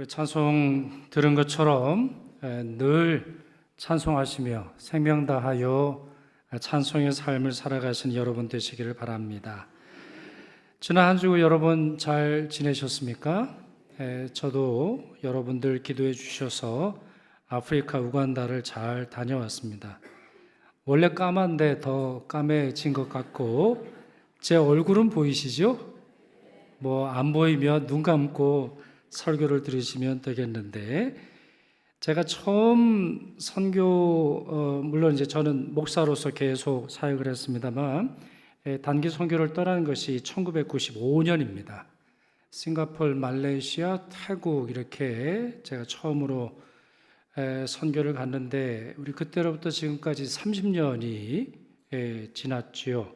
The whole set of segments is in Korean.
우리 찬송 들은 것처럼 늘 찬송하시며 생명 다하여 찬송의 삶을 살아가신 여러분 되시기를 바랍니다. 지난 한 주 여러분 잘 지내셨습니까? 저도 여러분들 기도해 주셔서 아프리카 우간다를 잘 다녀왔습니다. 원래 까만데 더 까매진 것 같고 제 얼굴은 보이시죠? 안 보이면 눈 감고 설교를 들으시면 되겠는데, 제가 처음 선교, 물론 이제 저는 목사로서 계속 사역을 했습니다만 단기 선교를 떠나는 것이 1995년입니다. 싱가포르, 말레이시아, 태국 이렇게 제가 처음으로 선교를 갔는데, 우리 그때로부터 지금까지 30년이 지났지요.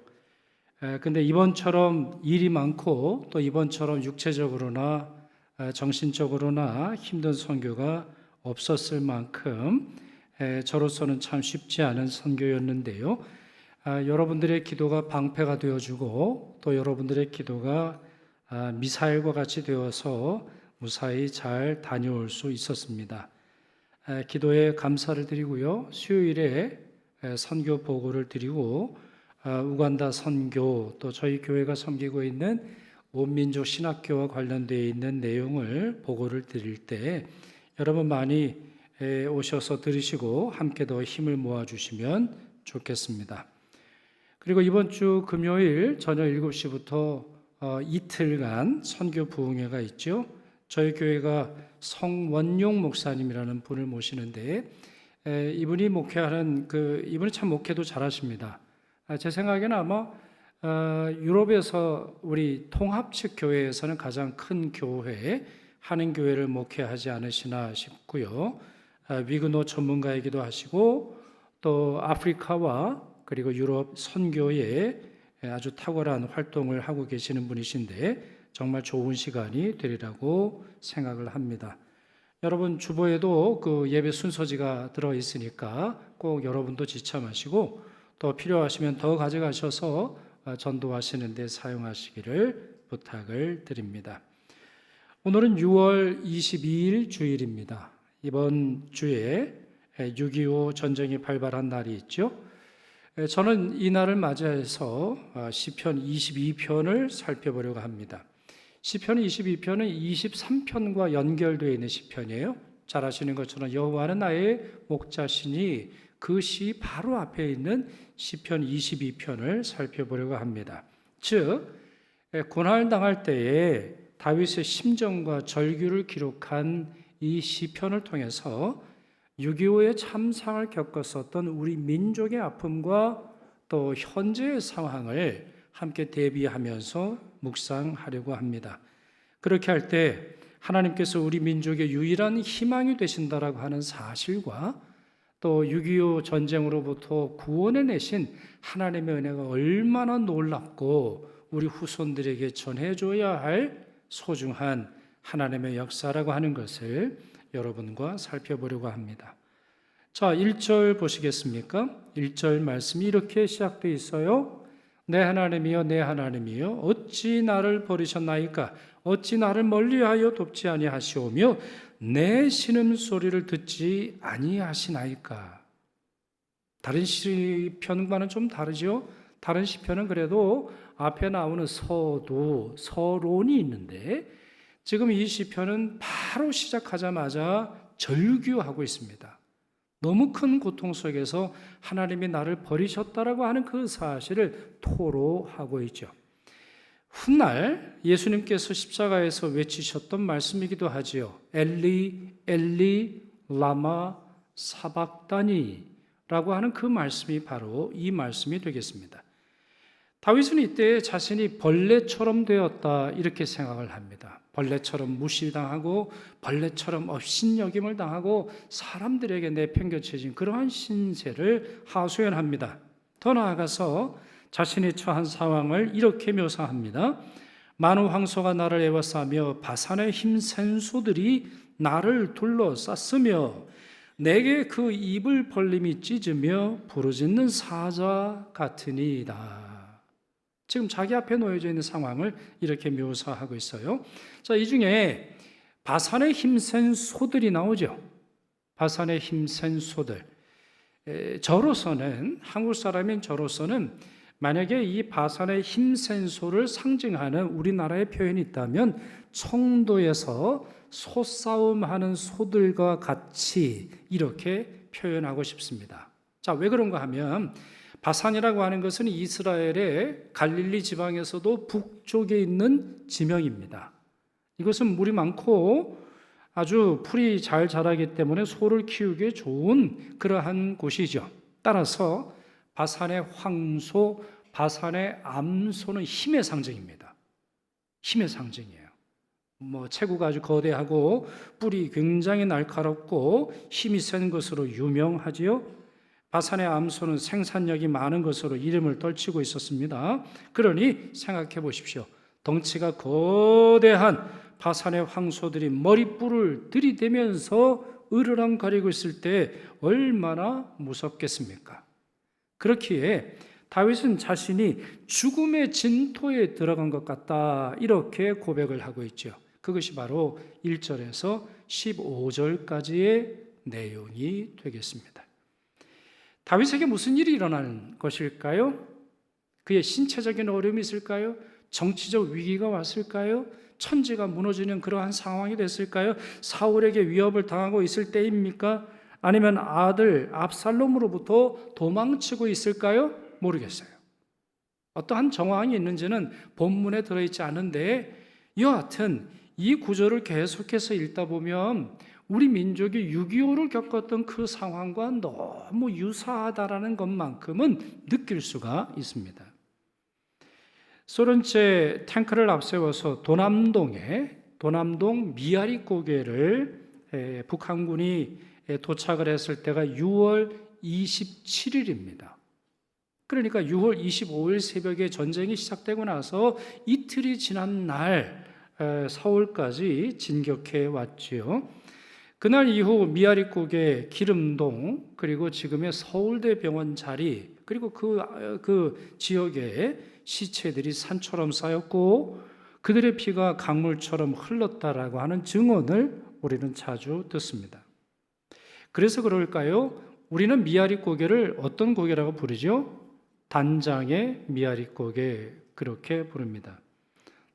근데 이번처럼 일이 많고 또 이번처럼 육체적으로나 정신적으로나 힘든 선교가 없었을 만큼 저로서는 참 쉽지 않은 선교였는데요. 여러분들의 기도가 방패가 되어주고 또 여러분들의 기도가 미사일과 같이 되어서 무사히 잘 다녀올 수 있었습니다. 기도에 감사를 드리고요. 수요일에 선교 보고를 드리고 우간다 선교, 또 저희 교회가 섬기고 있는 온민족 신학교와 관련되어 있는 내용을 보고를 드릴 때 여러분 많이 오셔서 들으시고 함께 더 힘을 모아주시면 좋겠습니다. 그리고 이번 주 금요일 저녁 7시부터 이틀간 선교 부흥회가 있죠. 저희 교회가 성원용 목사님이라는 분을 모시는데 이분이 목회하는 이분이 참 목회도 잘하십니다. 제 생각에는 아마 유럽에서 우리 통합 측 교회에서는 가장 큰 교회, 한인 교회를 목회하지 않으시나 싶고요. 위그노 전문가이기도 하시고 또 아프리카와 그리고 유럽 선교에 아주 탁월한 활동을 하고 계시는 분이신데 정말 좋은 시간이 되리라고 생각을 합니다. 여러분 주보에도 그 예배 순서지가 들어 있으니까 꼭 여러분도 지참하시고 또 필요하시면 더 가져가셔서 전도하시는 데 사용하시기를 부탁을 드립니다. 오늘은 6월 22일 주일입니다. 이번 주에 6.25 전쟁이 발발한 날이 있죠. 저는 이 날을 맞이해서 시편 22편을 살펴보려고 합니다. 시편 22편은 23편과 연결되어 있는 시편이에요. 잘 아시는 것처럼 여호와는 나의 목자시니 그 시 바로 앞에 있는 시편 22편을 살펴보려고 합니다. 즉 고난을 당할 때에 다윗의 심정과 절규를 기록한 이 시편을 통해서 6.25의 참상을 겪었었던 우리 민족의 아픔과 또 현재의 상황을 함께 대비하면서 묵상하려고 합니다. 그렇게 할 때 하나님께서 우리 민족의 유일한 희망이 되신다라고 하는 사실과 또 6.25 전쟁으로부터 구원해내신 하나님의 은혜가 얼마나 놀랍고 우리 후손들에게 전해줘야 할 소중한 하나님의 역사라고 하는 것을 여러분과 살펴보려고 합니다. 자, 1절 보시겠습니까? 1절 말씀이 이렇게 시작되어 있어요. 내 하나님이여 내 하나님이여 어찌 나를 버리셨나이까? 어찌 나를 멀리하여 돕지 아니하시오며 내 신음소리를 듣지 아니하시나이까? 다른 시편과는 좀 다르죠? 다른 시편은 그래도 앞에 나오는 서도, 서론이 있는데 지금 이 시편은 바로 시작하자마자 절규하고 있습니다. 너무 큰 고통 속에서 하나님이 나를 버리셨다라고 하는 그 사실을 토로하고 있죠. 훗날 예수님께서 십자가에서 외치셨던 말씀이기도 하지요. 엘리 엘리 라마 사박다니 라고 하는 그 말씀이 바로 이 말씀이 되겠습니다. 다윗은 이때 자신이 벌레처럼 되었다 이렇게 생각을 합니다. 벌레처럼 무시당하고 벌레처럼 업신여김을 당하고 사람들에게 내팽겨쳐진 그러한 신세를 하소연합니다. 더 나아가서 자신이 처한 상황을 이렇게 묘사합니다. 많은 황소가 나를 에워싸며 바산의 힘센 소들이 나를 둘러쌌으며 내게 그 입을 벌림이 찢으며 부르짖는 사자 같으니이다. 지금 자기 앞에 놓여져 있는 상황을 이렇게 묘사하고 있어요. 자, 이 중에 바산의 힘센 소들이 나오죠. 바산의 힘센 소들. 저로서는, 한국 사람인 저로서는 만약에 이 바산의 힘센 소를 상징하는 우리나라의 표현이 있다면 청도에서 소싸움하는 소들과 같이 이렇게 표현하고 싶습니다. 자, 왜 그런가 하면 바산이라고 하는 것은 이스라엘의 갈릴리 지방에서도 북쪽에 있는 지명입니다. 이것은 물이 많고 아주 풀이 잘 자라기 때문에 소를 키우기에 좋은 그러한 곳이죠. 따라서 바산의 황소, 바산의 암소는 힘의 상징입니다. 힘의 상징이에요. 체구가 아주 거대하고 뿔이 굉장히 날카롭고 힘이 센 것으로 유명하지요. 바산의 암소는 생산력이 많은 것으로 이름을 떨치고 있었습니다. 그러니 생각해 보십시오. 덩치가 거대한 바산의 황소들이 머리뿔을 들이대면서 으르렁거리고 있을 때 얼마나 무섭겠습니까? 그렇기에 다윗은 자신이 죽음의 진토에 들어간 것 같다, 이렇게 고백을 하고 있죠. 그것이 바로 1절에서 15절까지의 내용이 되겠습니다. 다윗에게 무슨 일이 일어나는 것일까요? 그의 신체적인 어려움이 있을까요? 정치적 위기가 왔을까요? 천지가 무너지는 그러한 상황이 됐을까요? 사울에게 위협을 당하고 있을 때입니까? 아니면 아들 압살롬으로부터 도망치고 있을까요? 모르겠어요. 어떠한 정황이 있는지는 본문에 들어있지 않은데 여하튼 이 구절을 계속해서 읽다 보면 우리 민족이 6.25를 겪었던 그 상황과 너무 유사하다라는 것만큼은 느낄 수가 있습니다. 소련제 탱크를 앞세워서 도남동 미아리 고개를 북한군이 도착을 했을 때가 6월 27일입니다. 그러니까 6월 25일 새벽에 전쟁이 시작되고 나서 이틀이 지난 날 서울까지 진격해 왔지요. 그날 이후 미아리고개 기름동 그리고 지금의 서울대병원 자리 그리고 그 지역에 시체들이 산처럼 쌓였고 그들의 피가 강물처럼 흘렀다라고 하는 증언을 우리는 자주 듣습니다. 그래서 그럴까요? 우리는 미아리고개를 어떤 고개라고 부르죠? 단장의 미아리고개, 그렇게 부릅니다.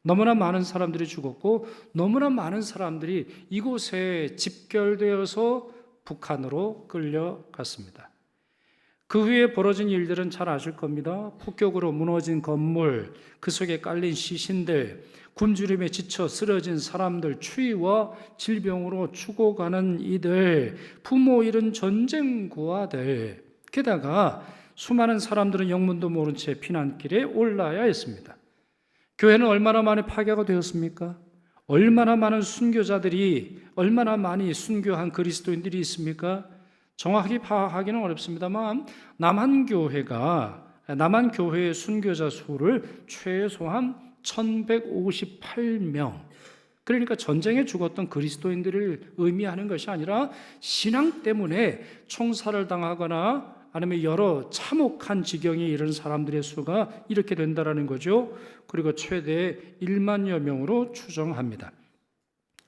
너무나 많은 사람들이 죽었고 너무나 많은 사람들이 이곳에 집결되어서 북한으로 끌려갔습니다. 그 후에 벌어진 일들은 잘 아실 겁니다. 폭격으로 무너진 건물, 그 속에 깔린 시신들, 굶주림에 지쳐 쓰러진 사람들, 추위와 질병으로 죽어가는 이들, 부모 잃은 전쟁 고아들, 게다가 수많은 사람들은 영문도 모른 채 피난길에 올라야 했습니다. 교회는 얼마나 많이 파괴가 되었습니까? 얼마나 많은 순교자들이, 얼마나 많이 순교한 그리스도인들이 있습니까? 정확히 파악하기는 어렵습니다만 남한교회의 순교자 수를 최소한 1158명, 그러니까 전쟁에 죽었던 그리스도인들을 의미하는 것이 아니라 신앙 때문에 총살을 당하거나 아니면 여러 참혹한 지경에 이른 사람들의 수가 이렇게 된다는 거죠. 그리고 최대 1만여 명으로 추정합니다.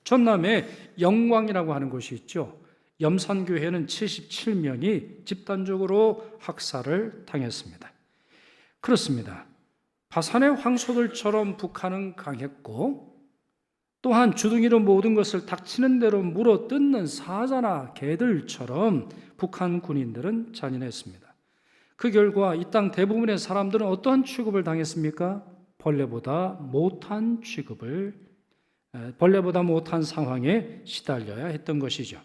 전남에 영광이라고 하는 곳이 있죠. 염산교회는 77명이 집단적으로 학살을 당했습니다. 그렇습니다. 바산의 황소들처럼 북한은 강했고 또한 주둥이로 모든 것을 닥치는 대로 물어뜯는 사자나 개들처럼 북한 군인들은 잔인했습니다. 그 결과 이 땅 대부분의 사람들은 어떠한 취급을 당했습니까? 벌레보다 못한 상황에 시달려야 했던 것이죠.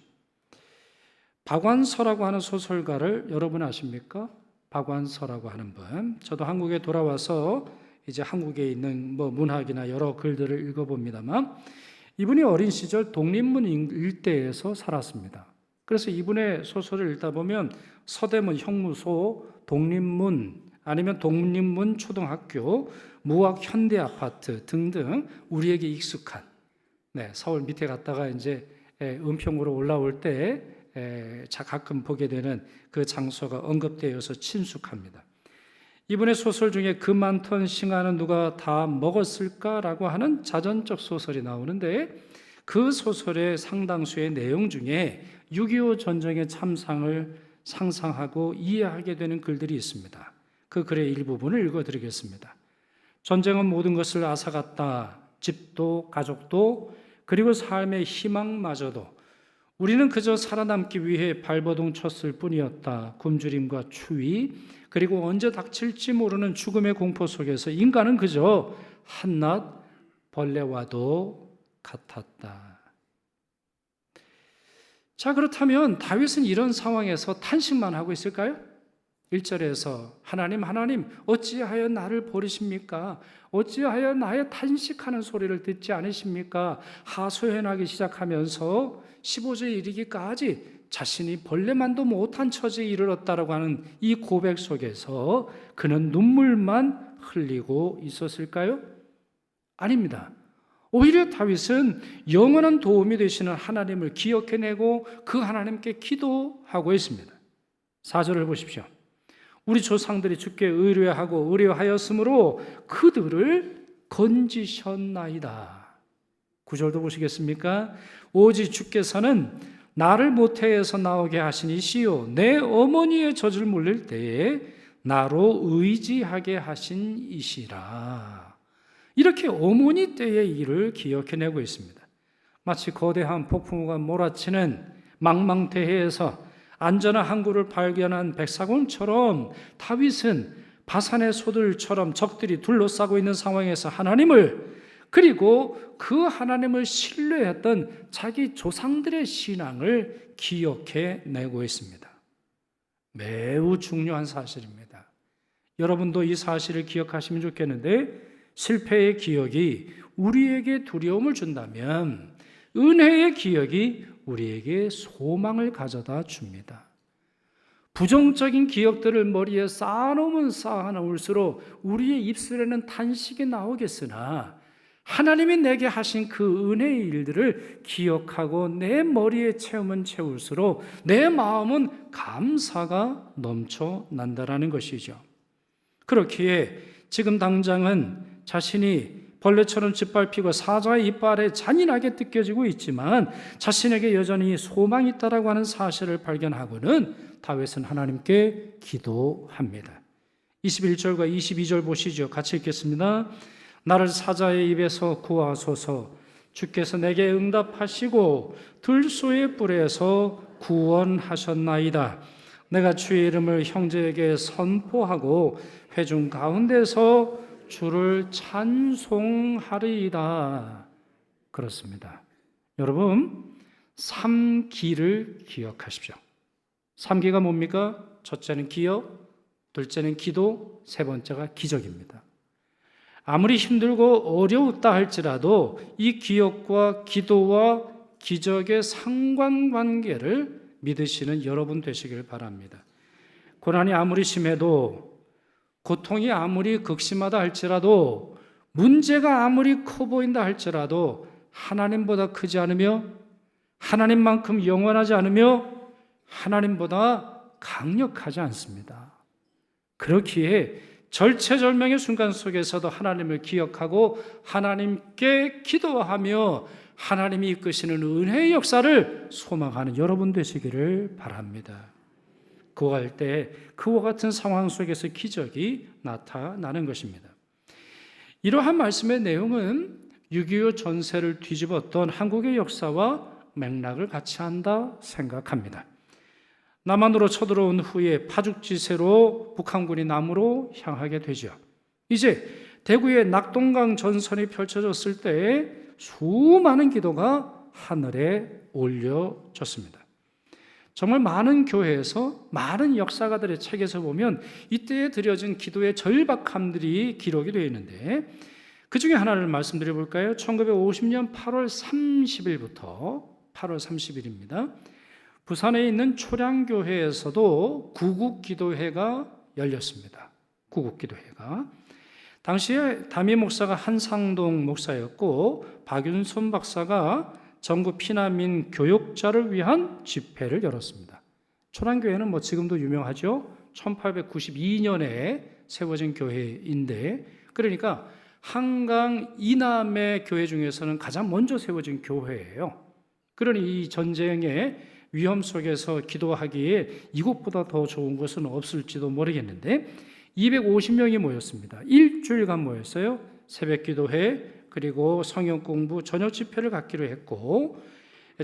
박완서라고 하는 소설가를 여러분 아십니까? 박완서라고 하는 분. 저도 한국에 돌아와서 이제 한국에 있는 문학이나 여러 글들을 읽어봅니다만 이분이 어린 시절 독립문 일대에서 살았습니다. 그래서 이분의 소설을 읽다 보면 서대문 형무소, 독립문 아니면 독립문 초등학교, 무학 현대 아파트 등등 우리에게 익숙한 서울 밑에 갔다가 이제 은평으로 올라올 때 가끔 보게 되는 그 장소가 언급되어서 친숙합니다. 이분의 소설 중에 그 많던 싱아는 누가 다 먹었을까라고 하는 자전적 소설이 나오는데 그 소설의 상당수의 내용 중에 6.25 전쟁의 참상을 상상하고 이해하게 되는 글들이 있습니다. 그 글의 일부분을 읽어드리겠습니다. 전쟁은 모든 것을 앗아갔다. 집도 가족도 그리고 삶의 희망마저도. 우리는 그저 살아남기 위해 발버둥 쳤을 뿐이었다. 굶주림과 추위 그리고 언제 닥칠지 모르는 죽음의 공포 속에서 인간은 그저 한낱 벌레와도 같았다. 자, 그렇다면 다윗은 이런 상황에서 탄식만 하고 있을까요? 1절에서 하나님 어찌하여 나를 버리십니까? 어찌하여 나의 탄식하는 소리를 듣지 않으십니까? 하소연하기 시작하면서 15절에 이르기까지 자신이 벌레만도 못한 처지에 이르렀다라고 하는 이 고백 속에서 그는 눈물만 흘리고 있었을까요? 아닙니다. 오히려 다윗은 영원한 도움이 되시는 하나님을 기억해내고 그 하나님께 기도하고 있습니다. 4절을 보십시오. 우리 조상들이 주께 의뢰하였으므로 그들을 건지셨나이다. 9절도 보시겠습니까? 오직 주께서는 나를 모태에서 나오게 하신 이시요 내 어머니의 젖을 물릴 때에 나로 의지하게 하신 이시라. 이렇게 어머니 때의 일을 기억해내고 있습니다. 마치 거대한 폭풍우가 몰아치는 망망대해에서 안전한 항구를 발견한 백사공처럼 다윗은 바산의 소들처럼 적들이 둘러싸고 있는 상황에서 하나님을, 그리고 그 하나님을 신뢰했던 자기 조상들의 신앙을 기억해내고 있습니다. 매우 중요한 사실입니다. 여러분도 이 사실을 기억하시면 좋겠는데, 실패의 기억이 우리에게 두려움을 준다면 은혜의 기억이 우리에게 소망을 가져다 줍니다. 부정적인 기억들을 머리에 쌓아놓을수록 우리의 입술에는 탄식이 나오겠으나 하나님이 내게 하신 그 은혜의 일들을 기억하고 내 머리에 채울수록 내 마음은 감사가 넘쳐난다라는 것이죠. 그렇기에 지금 당장은 자신이 벌레처럼 짓밟히고 사자의 이빨에 잔인하게 뜯겨지고 있지만 자신에게 여전히 소망이 있다라고 하는 사실을 발견하고는 다윗은 하나님께 기도합니다. 21절과 22절 보시죠. 같이 읽겠습니다. 나를 사자의 입에서 구하소서. 주께서 내게 응답하시고 들소의 뿔에서 구원하셨나이다. 내가 주의 이름을 형제에게 선포하고 회중 가운데서 주를 찬송하리이다. 그렇습니다. 여러분, 3기를 기억하십시오. 3기가 뭡니까? 첫째는 기억, 둘째는 기도, 세 번째가 기적입니다. 아무리 힘들고 어려웠다 할지라도 이 기억과 기도와 기적의 상관관계를 믿으시는 여러분 되시길 바랍니다. 고난이 아무리 심해도, 고통이 아무리 극심하다 할지라도, 문제가 아무리 커 보인다 할지라도 하나님보다 크지 않으며 하나님만큼 영원하지 않으며 하나님보다 강력하지 않습니다. 그렇기에 절체절명의 순간 속에서도 하나님을 기억하고 하나님께 기도하며 하나님이 이끄시는 은혜의 역사를 소망하는 여러분 되시기를 바랍니다. 구할 때 그와 같은 상황 속에서 기적이 나타나는 것입니다. 이러한 말씀의 내용은 6.25 전세를 뒤집었던 한국의 역사와 맥락을 같이 한다 생각합니다. 남한으로 쳐들어온 후에 파죽지세로 북한군이 남으로 향하게 되죠. 이제 대구의 낙동강 전선이 펼쳐졌을 때 수많은 기도가 하늘에 올려졌습니다. 정말 많은 교회에서, 많은 역사가들의 책에서 보면 이때에 드려진 기도의 절박함들이 기록이 되어 있는데, 그 중에 하나를 말씀드려 볼까요? 1950년 8월 30일부터 8월 30일입니다. 부산에 있는 초량교회에서도 구국기도회가 열렸습니다. 구국기도회가. 당시에 담임 목사가 한상동 목사였고 박윤손 박사가 전국 피난민 교역자를 위한 집회를 열었습니다. 초량교회는 지금도 유명하죠. 1892년에 세워진 교회인데, 그러니까 한강 이남의 교회 중에서는 가장 먼저 세워진 교회예요. 그러니 이 전쟁의 위험 속에서 기도하기에 이곳보다 더 좋은 곳은 없을지도 모르겠는데 250명이 모였습니다. 일주일간 모였어요. 새벽 기도회, 그리고 성경 공부, 저녁 집회를 갖기로 했고,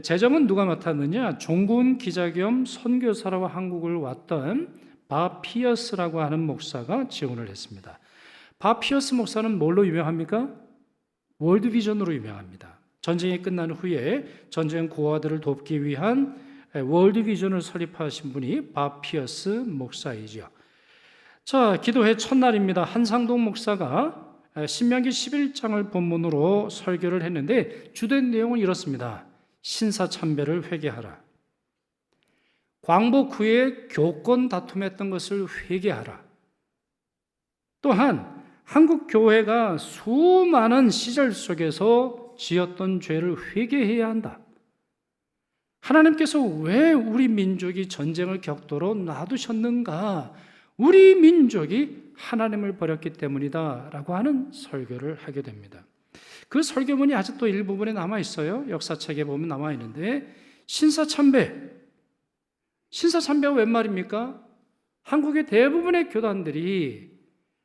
재정은 누가 맡았느냐? 종군 기자 겸 선교사로 한국을 왔던 바 피어스라고 하는 목사가 지원을 했습니다. 바 피어스 목사는 뭘로 유명합니까? 월드비전으로 유명합니다. 전쟁이 끝난 후에 전쟁 고아들을 돕기 위한 월드비전을 설립하신 분이 바 피어스 목사이죠. 자, 기도회 첫날입니다. 한상동 목사가 신명기 11장을 본문으로 설교를 했는데 주된 내용은 이렇습니다. 신사참배를 회개하라. 광복 후에 교권 다툼했던 것을 회개하라. 또한 한국 교회가 수많은 시절 속에서 지었던 죄를 회개해야 한다. 하나님께서 왜 우리 민족이 전쟁을 격도로 놔두셨는가? 우리 민족이 하나님을 버렸기 때문이다 라고 하는 설교를 하게 됩니다. 그 설교문이 아직도 일부분에 남아있어요. 역사책에 보면 남아있는데 신사참배가 웬 말입니까? 한국의 대부분의 교단들이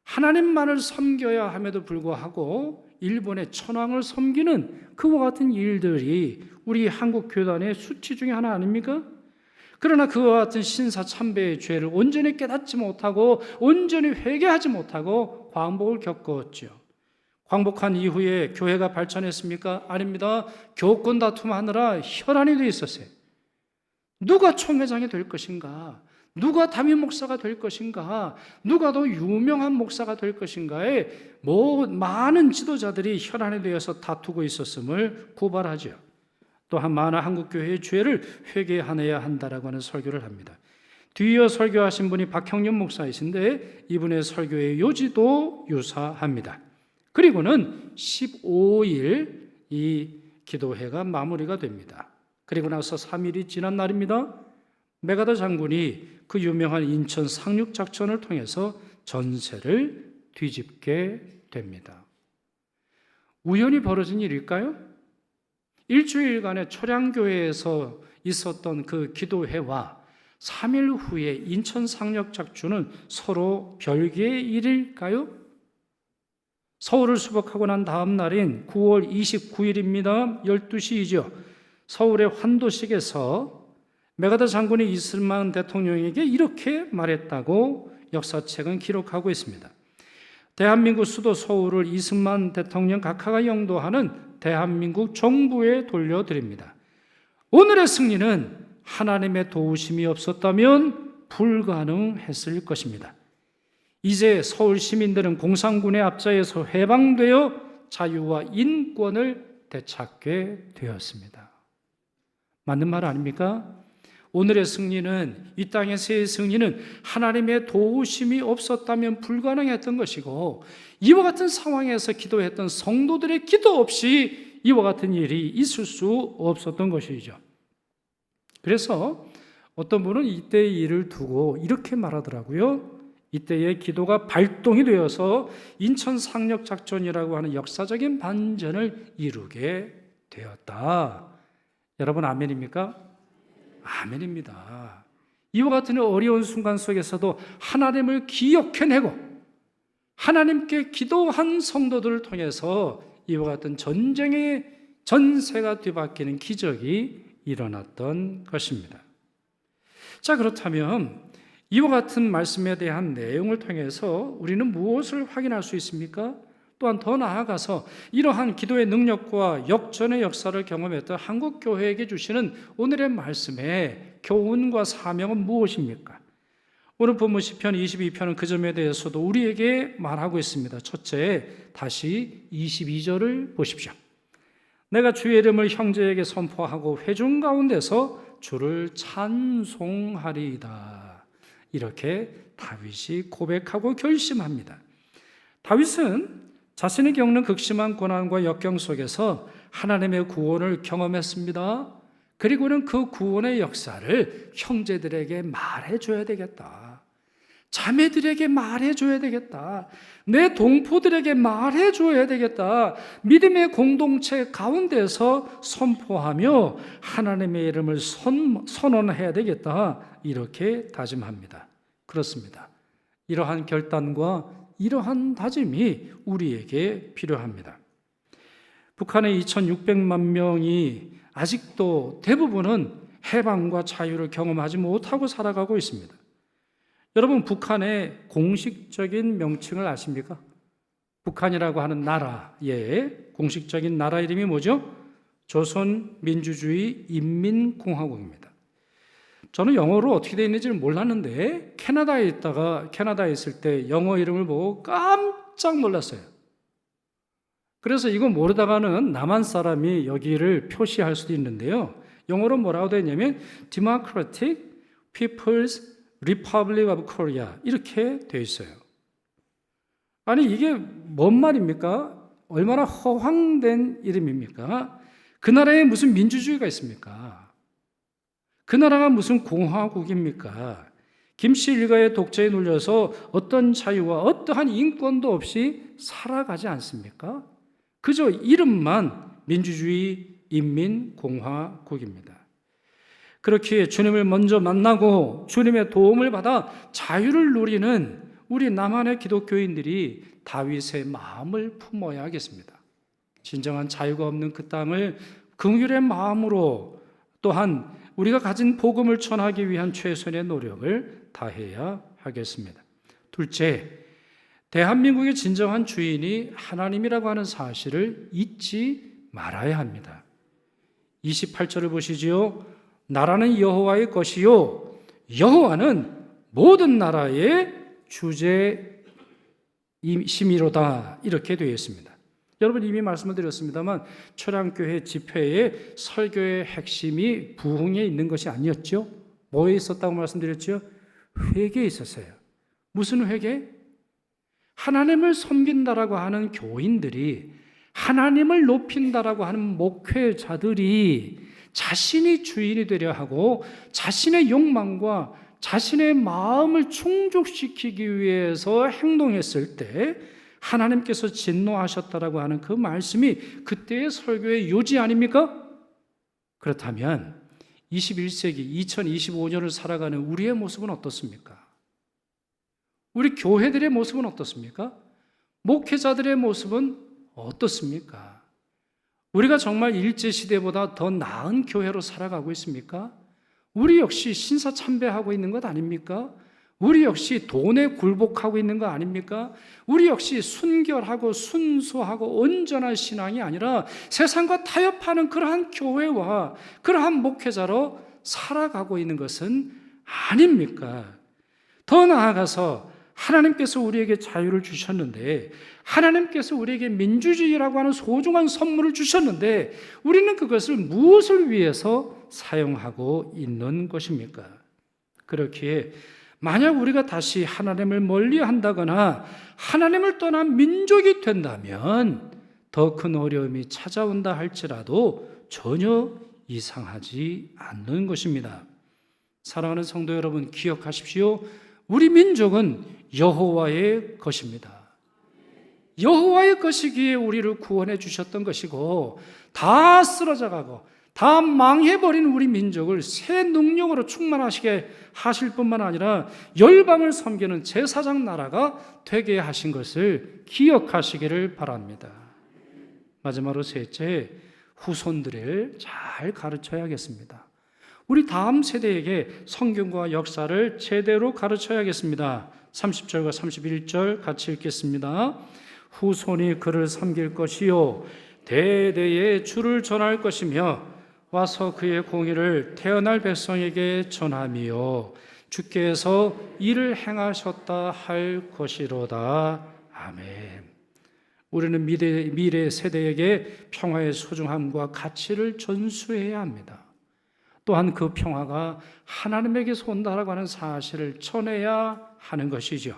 하나님만을 섬겨야 함에도 불구하고 일본의 천황을 섬기는 그와 같은 일들이 우리 한국 교단의 수치 중에 하나 아닙니까? 그러나 그와 같은 신사참배의 죄를 온전히 깨닫지 못하고 온전히 회개하지 못하고 광복을 겪었죠. 광복한 이후에 교회가 발전했습니까? 아닙니다. 교권 다툼하느라 혈안이 돼 있었어요. 누가 총회장이 될 것인가? 누가 담임 목사가 될 것인가? 누가 더 유명한 목사가 될 것인가에 많은 지도자들이 혈안이 되어서 다투고 있었음을 고발하죠. 또한 많은 한국교회의 죄를 회개하여야 한다라고 하는 설교를 합니다. 뒤이어 설교하신 분이 박형준 목사이신데 이분의 설교의 요지도 유사합니다. 그리고는 15일 이 기도회가 마무리가 됩니다. 그리고 나서 3일이 지난 날입니다. 메가더 장군이 그 유명한 인천 상륙작전을 통해서 전세를 뒤집게 됩니다. 우연히 벌어진 일일까요? 일주일간의 초량교회에서 있었던 그 기도회와 3일 후에 인천 상륙작전은 서로 별개의 일일까요? 서울을 수복하고 난 다음 날인 9월 29일입니다. 12시이죠. 서울의 환도식에서 메가더 장군이 이슬만 대통령에게 이렇게 말했다고 역사책은 기록하고 있습니다. 대한민국 수도 서울을 이승만 대통령 각하가 영도하는 대한민국 정부에 돌려드립니다. 오늘의 승리는 하나님의 도우심이 없었다면 불가능했을 것입니다. 이제 서울 시민들은 공산군의 압제에서 해방되어 자유와 인권을 되찾게 되었습니다. 맞는 말 아닙니까? 오늘의 승리는, 이 땅에서의 승리는 하나님의 도우심이 없었다면 불가능했던 것이고, 이와 같은 상황에서 기도했던 성도들의 기도 없이 이와 같은 일이 있을 수 없었던 것이죠. 그래서 어떤 분은 이때의 일을 두고 이렇게 말하더라고요. 이때의 기도가 발동이 되어서 인천 상륙작전이라고 하는 역사적인 반전을 이루게 되었다. 여러분 아멘입니까? 아멘입니다. 이와 같은 어려운 순간 속에서도 하나님을 기억해내고 하나님께 기도한 성도들을 통해서 이와 같은 전쟁의 전세가 뒤바뀌는 기적이 일어났던 것입니다. 자, 그렇다면 이와 같은 말씀에 대한 내용을 통해서 우리는 무엇을 확인할 수 있습니까? 또한 더 나아가서 이러한 기도의 능력과 역전의 역사를 경험했던 한국교회에게 주시는 오늘의 말씀의 교훈과 사명은 무엇입니까? 오늘 본문 시편 22편은 그 점에 대해서도 우리에게 말하고 있습니다. 첫째, 다시 22절을 보십시오. 내가 주의 이름을 형제에게 선포하고 회중 가운데서 주를 찬송하리이다. 이렇게 다윗이 고백하고 결심합니다. 다윗은 자신이 겪는 극심한 고난과 역경 속에서 하나님의 구원을 경험했습니다. 그리고는 그 구원의 역사를 형제들에게 말해줘야 되겠다. 자매들에게 말해줘야 되겠다. 내 동포들에게 말해줘야 되겠다. 믿음의 공동체 가운데서 선포하며 하나님의 이름을 선언해야 되겠다. 이렇게 다짐합니다. 그렇습니다. 이러한 결단과 이러한 다짐이 우리에게 필요합니다. 북한의 2,600만 명이 아직도 대부분은 해방과 자유를 경험하지 못하고 살아가고 있습니다. 여러분, 북한의 공식적인 명칭을 아십니까? 북한이라고 하는 나라의 공식적인 나라 이름이 뭐죠? 조선민주주의 인민공화국입니다. 저는 영어로 어떻게 되어 있는지를 몰랐는데 캐나다에 있을 때 영어 이름을 보고 깜짝 놀랐어요. 그래서 이거 모르다가는 남한 사람이 여기를 표시할 수도 있는데요. 영어로 뭐라고 되어 있냐면 Democratic People's Republic of Korea 이렇게 되어 있어요. 아니 이게 뭔 말입니까? 얼마나 허황된 이름입니까? 그 나라에 무슨 민주주의가 있습니까? 그 나라가 무슨 공화국입니까? 김씨 일가의 독재에 눌려서 어떤 자유와 어떠한 인권도 없이 살아가지 않습니까? 그저 이름만 민주주의 인민공화국입니다. 그렇기에 주님을 먼저 만나고 주님의 도움을 받아 자유를 누리는 우리 남한의 기독교인들이 다윗의 마음을 품어야 하겠습니다. 진정한 자유가 없는 그 땅을 긍휼의 마음으로 또한 우리가 가진 복음을 전하기 위한 최선의 노력을 다해야 하겠습니다. 둘째, 대한민국의 진정한 주인이 하나님이라고 하는 사실을 잊지 말아야 합니다. 28절을 보시지요. 나라는 여호와의 것이요 여호와는 모든 나라의 주제이심이로다 이렇게 되어 있습니다. 여러분 이미 말씀을 드렸습니다만 초량교회 집회의 설교의 핵심이 부흥에 있는 것이 아니었죠. 뭐에 있었다고 말씀드렸죠? 회개에 있었어요. 무슨 회개? 하나님을 섬긴다라고 하는 교인들이, 하나님을 높인다라고 하는 목회자들이 자신이 주인이 되려 하고 자신의 욕망과 자신의 마음을 충족시키기 위해서 행동했을 때 하나님께서 진노하셨다라고 하는 그 말씀이 그때의 설교의 요지 아닙니까? 그렇다면 21세기 2025년을 살아가는 우리의 모습은 어떻습니까? 우리 교회들의 모습은 어떻습니까? 목회자들의 모습은 어떻습니까? 우리가 정말 일제시대보다 더 나은 교회로 살아가고 있습니까? 우리 역시 신사참배하고 있는 것 아닙니까? 우리 역시 돈에 굴복하고 있는 거 아닙니까? 우리 역시 순결하고 순수하고 온전한 신앙이 아니라 세상과 타협하는 그러한 교회와 그러한 목회자로 살아가고 있는 것은 아닙니까? 더 나아가서 하나님께서 우리에게 자유를 주셨는데, 하나님께서 우리에게 민주주의라고 하는 소중한 선물을 주셨는데 우리는 그것을 무엇을 위해서 사용하고 있는 것입니까? 그렇기에 만약 우리가 다시 하나님을 멀리한다거나 하나님을 떠난 민족이 된다면 더 큰 어려움이 찾아온다 할지라도 전혀 이상하지 않는 것입니다. 사랑하는 성도 여러분, 기억하십시오. 우리 민족은 여호와의 것입니다. 여호와의 것이기에 우리를 구원해 주셨던 것이고, 다 쓰러져가고 다 망해버린 우리 민족을 새 능력으로 충만하시게 하실 뿐만 아니라 열방을 섬기는 제사장 나라가 되게 하신 것을 기억하시기를 바랍니다. 마지막으로 셋째, 후손들을 잘 가르쳐야겠습니다. 우리 다음 세대에게 성경과 역사를 제대로 가르쳐야겠습니다. 30절과 31절 같이 읽겠습니다. 후손이 그를 섬길 것이요 대대에 주를 전할 것이며 와서 그의 공의를 태어날 백성에게 전하며 주께서 이를 행하셨다 할 것이로다. 아멘. 우리는 미래 세대에게 평화의 소중함과 가치를 전수해야 합니다. 또한 그 평화가 하나님에게서 온다라고 하는 사실을 전해야 하는 것이죠.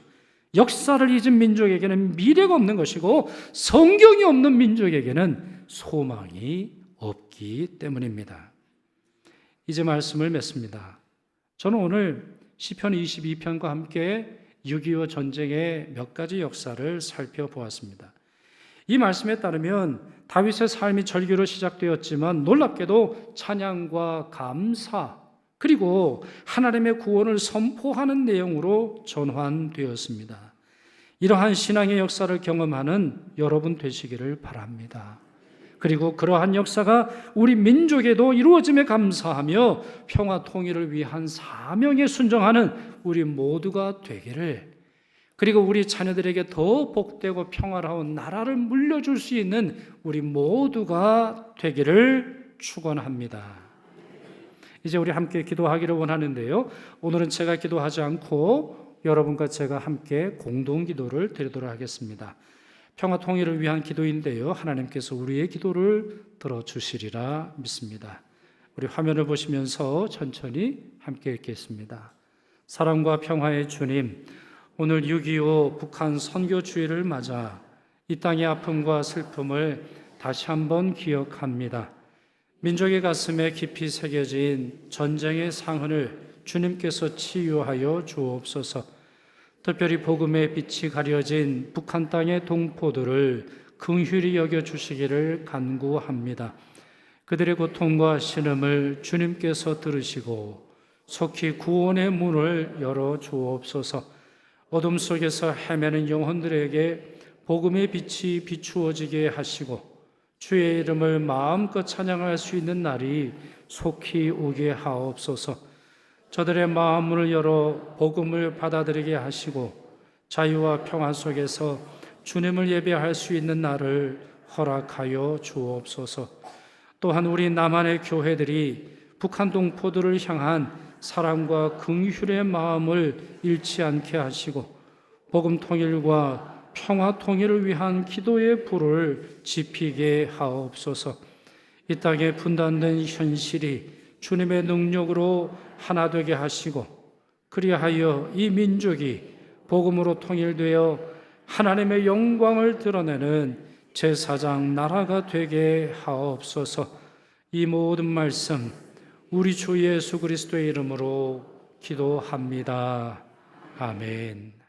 역사를 잊은 민족에게는 미래가 없는 것이고 성경이 없는 민족에게는 소망이 없기 때문입니다. 이제 말씀을 맺습니다. 저는 오늘 시편 22편과 함께 6.25 전쟁의 몇 가지 역사를 살펴보았습니다. 이 말씀에 따르면 다윗의 삶이 절기로 시작되었지만 놀랍게도 찬양과 감사 그리고 하나님의 구원을 선포하는 내용으로 전환되었습니다. 이러한 신앙의 역사를 경험하는 여러분 되시기를 바랍니다. 그리고 그러한 역사가 우리 민족에도 이루어짐에 감사하며 평화 통일을 위한 사명에 순종하는 우리 모두가 되기를, 그리고 우리 자녀들에게 더 복되고 평화로운 나라를 물려줄 수 있는 우리 모두가 되기를 축원합니다. 이제 우리 함께 기도하기를 원하는데요, 오늘은 제가 기도하지 않고 여러분과 제가 함께 공동 기도를 드리도록 하겠습니다. 평화 통일을 위한 기도인데요, 하나님께서 우리의 기도를 들어주시리라 믿습니다. 우리 화면을 보시면서 천천히 함께 읽겠습니다. 사랑과 평화의 주님, 오늘 6.25 북한 선교주의를 맞아 이 땅의 아픔과 슬픔을 다시 한번 기억합니다. 민족의 가슴에 깊이 새겨진 전쟁의 상흔을 주님께서 치유하여 주옵소서. 특별히 복음의 빛이 가려진 북한 땅의 동포들을 긍휼히 여겨주시기를 간구합니다. 그들의 고통과 신음을 주님께서 들으시고 속히 구원의 문을 열어 주옵소서. 어둠 속에서 헤매는 영혼들에게 복음의 빛이 비추어지게 하시고 주의 이름을 마음껏 찬양할 수 있는 날이 속히 오게 하옵소서. 저들의 마음을 열어 복음을 받아들이게 하시고 자유와 평화 속에서 주님을 예배할 수 있는 날을 허락하여 주옵소서. 또한 우리 남한의 교회들이 북한 동포들을 향한 사랑과 긍휼의 마음을 잃지 않게 하시고 복음 통일과 평화 통일을 위한 기도의 불을 지피게 하옵소서. 이 땅에 분단된 현실이 주님의 능력으로 하나 되게 하시고 그리하여 이 민족이 복음으로 통일되어 하나님의 영광을 드러내는 제사장 나라가 되게 하옵소서. 이 모든 말씀 우리 주 예수 그리스도의 이름으로 기도합니다. 아멘.